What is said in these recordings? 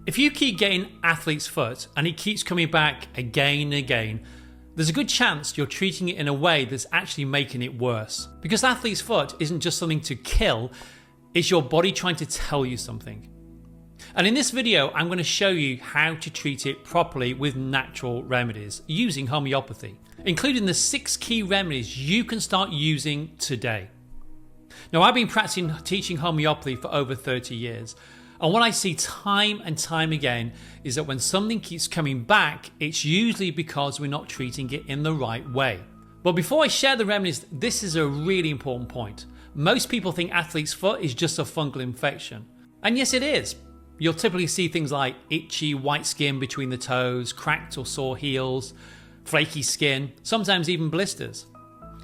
If you keep getting athlete's foot and it keeps coming back again and again, there's a good chance you're treating it in a way that's actually making it worse. Because athlete's foot isn't just something to kill, it's your body trying to tell you something. And in this video, I'm going to show you how to treat it properly with natural remedies using homeopathy, including the 6 key remedies you can start using today. Now, I've been practicing teaching homeopathy for over 30 years. And what I see time and time again is that when something keeps coming back, it's usually because we're not treating it in the right way. But before I share the remedies, this is a really important point. Most people think athlete's foot is just a fungal infection. And yes, it is. You'll typically see things like itchy white skin between the toes, cracked or sore heels, flaky skin, sometimes even blisters.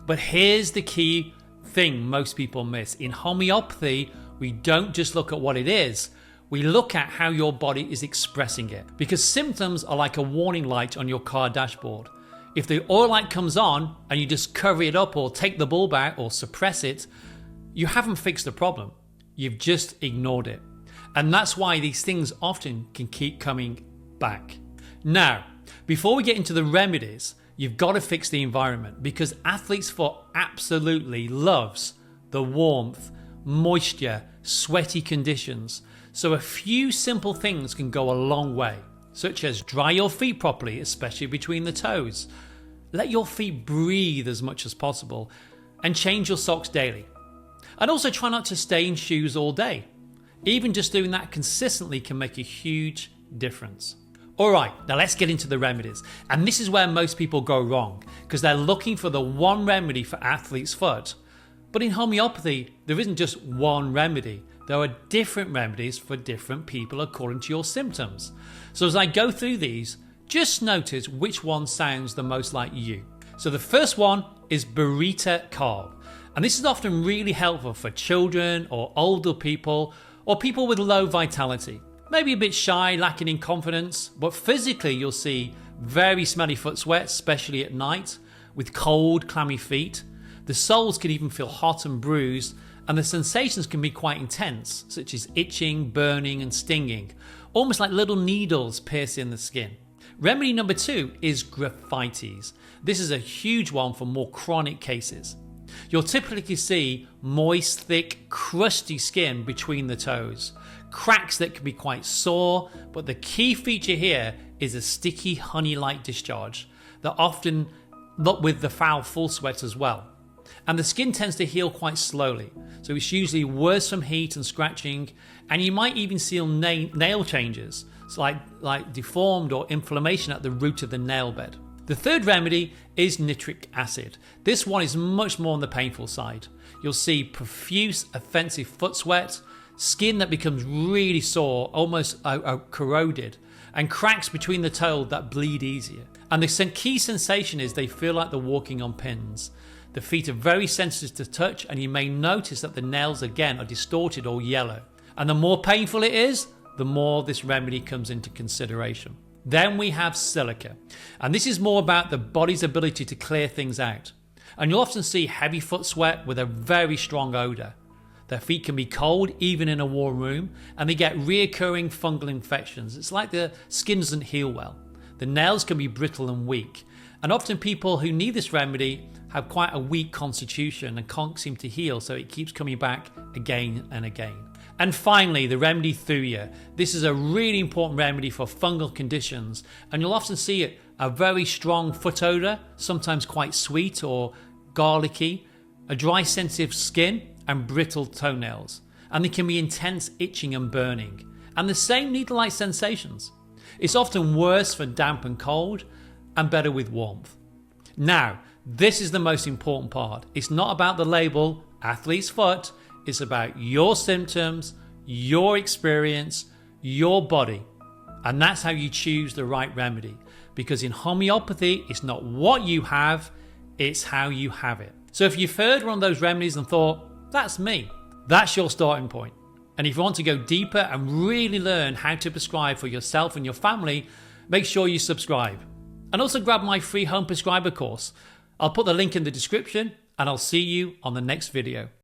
But here's the key thing most people miss. In homeopathy, we don't just look at what it is. We look at how your body is expressing it, because symptoms are like a warning light on your car dashboard. If the oil light comes on and you just cover it up or take the bulb out or suppress it, you haven't fixed the problem. You've just ignored it. And that's why these things often can keep coming back. Now, before we get into the remedies, you've got to fix the environment, because athlete's foot absolutely loves the warmth, moisture, sweaty conditions. So a few simple things can go a long way, such as dry your feet properly, especially between the toes. Let your feet breathe as much as possible, and change your socks daily. And also try not to stay in shoes all day. Even just doing that consistently can make a huge difference. Alright, now let's get into the remedies. And this is where most people go wrong, because they're looking for the one remedy for athlete's foot. But in homeopathy, there isn't just one remedy. There are different remedies for different people according to your symptoms. So as I go through these, just notice which one sounds the most like you. So the first one is burrito carb. And this is often really helpful for children or older people or people with low vitality. Maybe a bit shy, lacking in confidence, but physically you'll see very smelly foot sweat, especially at night, with cold, clammy feet. The soles can even feel hot and bruised, and the sensations can be quite intense, such as itching, burning and stinging, almost like little needles piercing the skin. Remedy number 2 is graphites. This is a huge one for more chronic cases. You'll typically see moist, thick, crusty skin between the toes, cracks that can be quite sore, but the key feature here is a sticky honey-like discharge that often look with the foul full sweat as well. And the skin tends to heal quite slowly, so it's usually worse from heat and scratching, and you might even see nail changes, so like deformed or inflammation at the root of the nail bed. The third remedy is nitric acid. This one is much more on the painful side. You'll see profuse, offensive foot sweat, skin that becomes really sore, almost corroded, and cracks between the toe that bleed easier. And the key sensation is they feel like they're walking on pins. The feet are very sensitive to touch, and you may notice that the nails again are distorted or yellow. And the more painful it is, the more this remedy comes into consideration. Then we have silica, and this is more about the body's ability to clear things out. And you'll often see heavy foot sweat with a very strong odour. Their feet can be cold even in a warm room, and they get reoccurring fungal infections. It's like the skin doesn't heal well. The nails can be brittle and weak, and often people who need this remedy have quite a weak constitution and can't seem to heal, so it keeps coming back again and again. And finally, the remedy thuya. This is a really important remedy for fungal conditions, and you'll often see it a very strong foot odour, sometimes quite sweet or garlicky, a dry sensitive skin and brittle toenails, and there can be intense itching and burning, and the same needle-like sensations. It's often worse for damp and cold, and better with warmth. Now, this is the most important part. It's not about the label athlete's foot, it's about your symptoms, your experience, your body. And that's how you choose the right remedy. Because in homeopathy, it's not what you have, it's how you have it. So if you've heard one of those remedies and thought, that's me, that's your starting point. And if you want to go deeper and really learn how to prescribe for yourself and your family, make sure you subscribe. And also grab my free home prescriber course. I'll put the link in the description, and I'll see you on the next video.